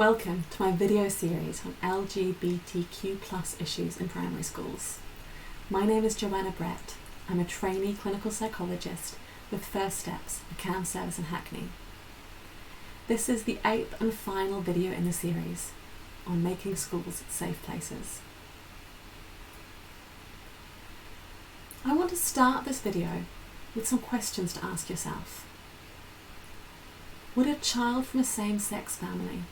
Welcome to my video series on LGBTQ+ issues in primary schools. My name is Joanna Brett. I'm a trainee clinical psychologist with First Steps, a CAMHS service in Hackney. This is the 8th and final video in the series on making schools safe places. I want to start this video with some questions to ask yourself. Would a child from a same-sex family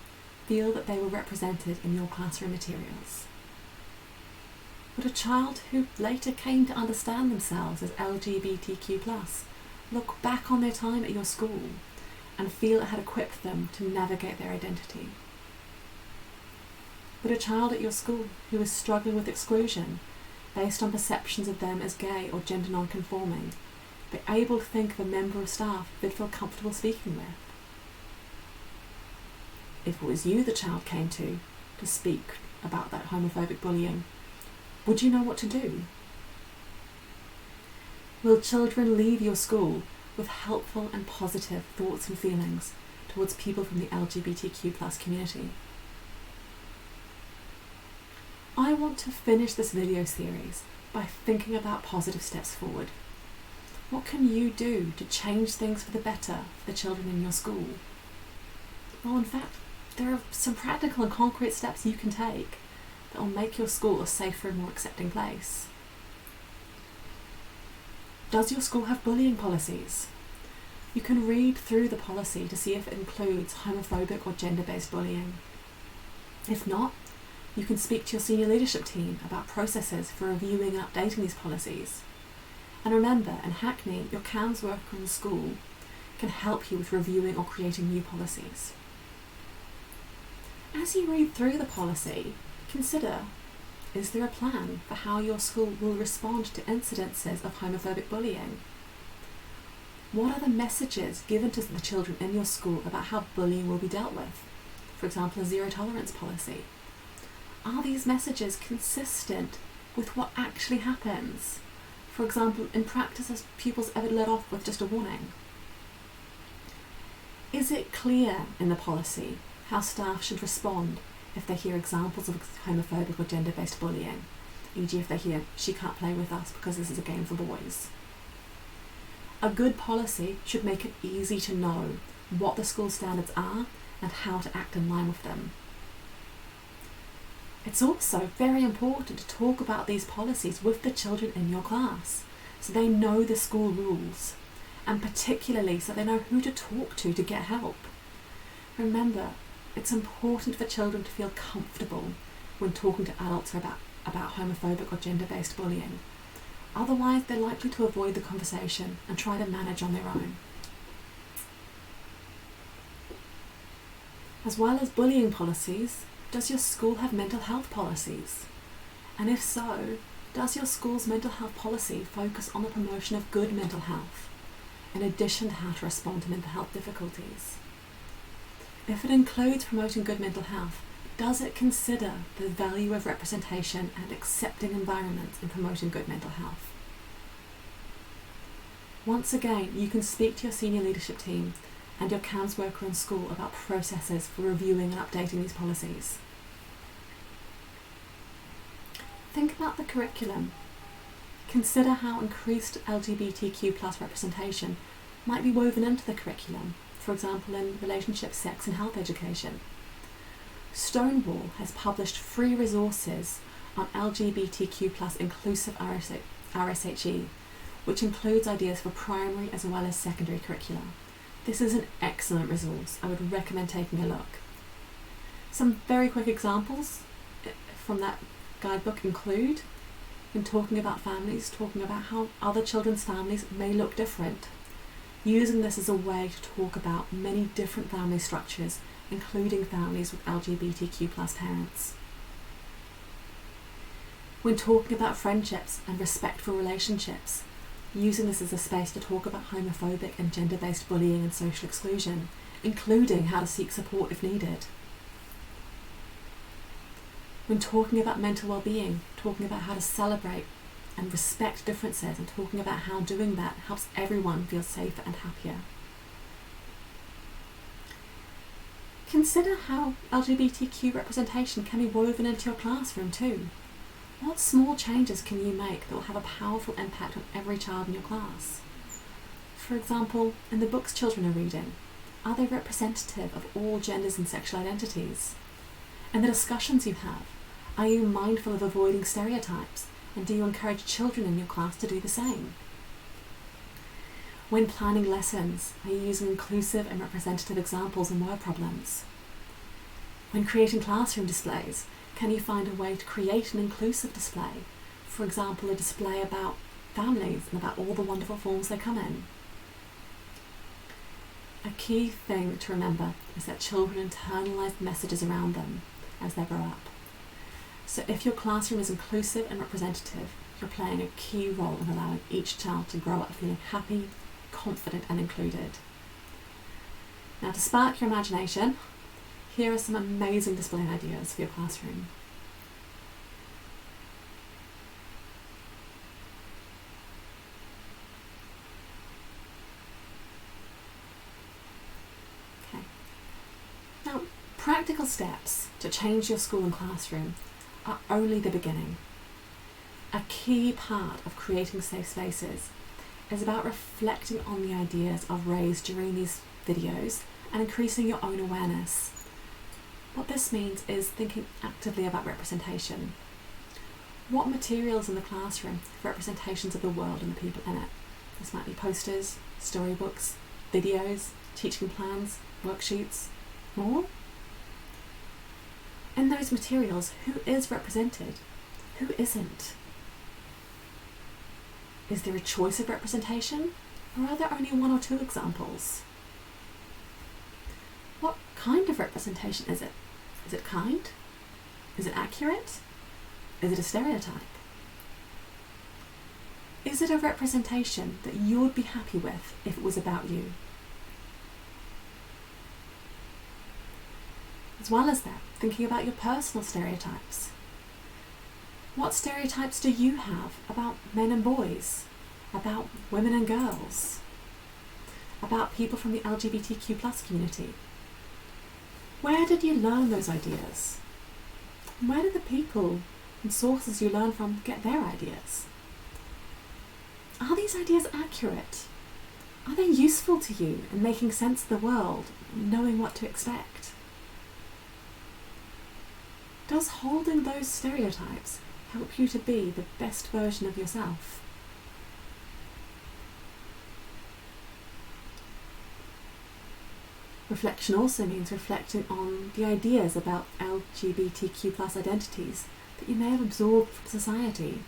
feel that they were represented in your classroom materials? Would a child who later came to understand themselves as LGBTQ+ look back on their time at your school and feel it had equipped them to navigate their identity? Would a child at your school who was struggling with exclusion based on perceptions of them as gay or gender non-conforming be able to think of a member of staff they'd feel comfortable speaking with? If it was you the child came to speak about that homophobic bullying, would you know what to do? Will children leave your school with helpful and positive thoughts and feelings towards people from the LGBTQ+ community? I want to finish this video series by thinking about positive steps forward. What can you do to change things for the better for the children in your school? Well, in fact, there are some practical and concrete steps you can take that will make your school a safer and more accepting place. Does your school have bullying policies? You can read through the policy to see if it includes homophobic or gender-based bullying. If not, you can speak to your senior leadership team about processes for reviewing and updating these policies. And remember, in Hackney, your CAMHS worker in the school can help you with reviewing or creating new policies. As you read through the policy, consider, is there a plan for how your school will respond to incidences of homophobic bullying? What are the messages given to the children in your school about how bullying will be dealt with? For example, a zero tolerance policy. Are these messages consistent with what actually happens? For example, in practice, are pupils ever let off with just a warning? Is it clear in the policy how staff should respond if they hear examples of homophobic or gender-based bullying, e.g. if they hear, "She can't play with us because this is a game for boys"? A good policy should make it easy to know what the school standards are and how to act in line with them. It's also very important to talk about these policies with the children in your class so they know the school rules, and particularly so they know who to talk to get help. Remember, it's important for children to feel comfortable when talking to adults about homophobic or gender-based bullying. Otherwise, they're likely to avoid the conversation and try to manage on their own. As well as bullying policies, does your school have mental health policies? And if so, does your school's mental health policy focus on the promotion of good mental health, in addition to how to respond to mental health difficulties? If it includes promoting good mental health, does it consider the value of representation and accepting environments in promoting good mental health? Once again, you can speak to your senior leadership team and your CAMHS worker in school about processes for reviewing and updating these policies. Think about the curriculum. Consider how increased LGBTQ+ representation might be woven into the curriculum, for example in relationship, sex and health education. Stonewall has published free resources on LGBTQ+ inclusive RSHE, which includes ideas for primary as well as secondary curricula. This is an excellent resource. I would recommend taking a look. Some very quick examples from that guidebook include, when talking about families, talking about how other children's families may look different. Using this as a way to talk about many different family structures, including families with LGBTQ+ parents. When talking about friendships and respectful relationships, using this as a space to talk about homophobic and gender-based bullying and social exclusion, including how to seek support if needed. When talking about mental well-being, talking about how to celebrate and respect differences and talking about how doing that helps everyone feel safer and happier. Consider how LGBTQ representation can be woven into your classroom too. What small changes can you make that will have a powerful impact on every child in your class? For example, in the books children are reading, are they representative of all genders and sexual identities? In the discussions you have, are you mindful of avoiding stereotypes, and do you encourage children in your class to do the same? When planning lessons, are you using inclusive and representative examples and word problems? When creating classroom displays, can you find a way to create an inclusive display? For example, a display about families and about all the wonderful forms they come in. A key thing to remember is that children internalise messages around them as they grow up. So if your classroom is inclusive and representative, you're playing a key role in allowing each child to grow up feeling happy, confident and included. Now, to spark your imagination, here are some amazing display ideas for your classroom. Okay. Now, practical steps to change your school and classroom are only the beginning. A key part of creating safe spaces is about reflecting on the ideas I've raised during these videos and increasing your own awareness. What this means is thinking actively about representation. What materials in the classroom have representations of the world and the people in it? This might be posters, storybooks, videos, teaching plans, worksheets, more. In those materials, who is represented? Who isn't? Is there a choice of representation, or are there only one or two examples? What kind of representation is it? Is it kind? Is it accurate? Is it a stereotype? Is it a representation that you would be happy with if it was about you? As well as that, thinking about your personal stereotypes. What stereotypes do you have about men and boys, about women and girls, about people from the LGBTQ+ community? Where did you learn those ideas? Where did the people and sources you learn from get their ideas? Are these ideas accurate? Are they useful to you in making sense of the world, knowing what to expect? Does holding those stereotypes help you to be the best version of yourself? Reflection also means reflecting on the ideas about LGBTQ+ identities that you may have absorbed from society.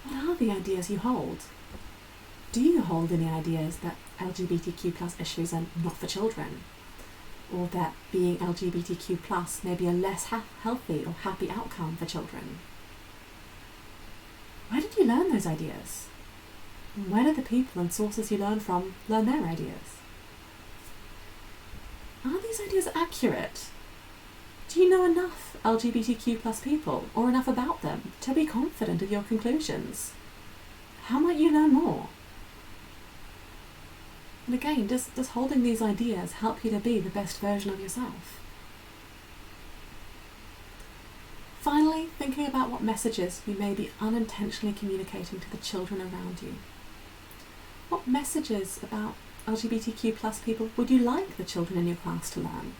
What are the ideas you hold? Do you hold any ideas that LGBTQ+ issues are not for children? Or that being LGBTQ+ may be a less healthy or happy outcome for children? Where did you learn those ideas? And where did the people and sources you learn from learn their ideas? Are these ideas accurate? Do you know enough LGBTQ+ people, or enough about them, to be confident of your conclusions? How might you learn more? And again, does holding these ideas help you to be the best version of yourself? Finally, thinking about what messages you may be unintentionally communicating to the children around you. What messages about LGBTQ+ people would you like the children in your class to learn?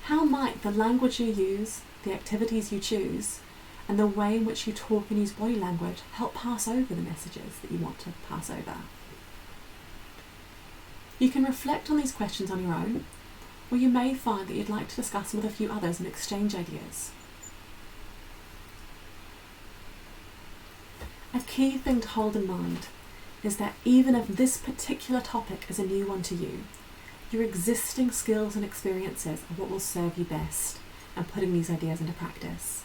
How might the language you use, the activities you choose, and the way in which you talk and use body language help pass over the messages that you want to pass over? You can reflect on these questions on your own, or you may find that you'd like to discuss them with a few others and exchange ideas. A key thing to hold in mind is that even if this particular topic is a new one to you, your existing skills and experiences are what will serve you best in putting these ideas into practice.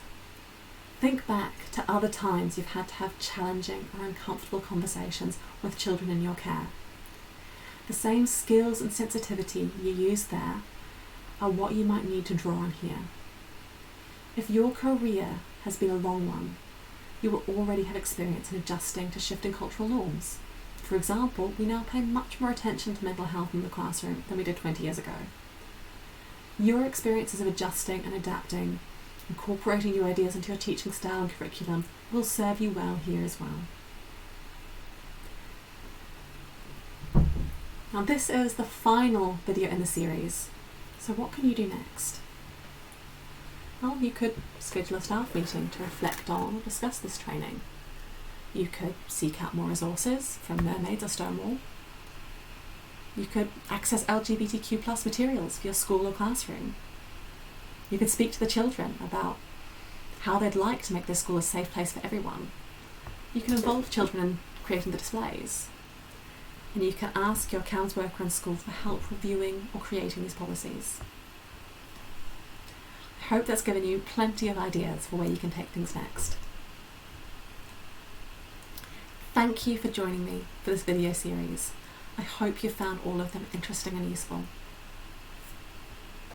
Think back to other times you've had to have challenging or uncomfortable conversations with children in your care. The same skills and sensitivity you use there are what you might need to draw on here. If your career has been a long one, you will already have experience in adjusting to shifting cultural norms. For example, we now pay much more attention to mental health in the classroom than we did 20 years ago. Your experiences of adjusting and adapting, incorporating new ideas into your teaching style and curriculum will serve you well here as well. Now this is the final video in the series, so what can you do next? Well, you could schedule a staff meeting to reflect on or discuss this training. You could seek out more resources from Mermaids or Stonewall. You could access LGBTQ+ materials for your school or classroom. You could speak to the children about how they'd like to make this school a safe place for everyone. You can involve children in creating the displays. And you can ask your CAMHS worker in school for help reviewing or creating these policies. I hope that's given you plenty of ideas for where you can take things next. Thank you for joining me for this video series. I hope you found all of them interesting and useful.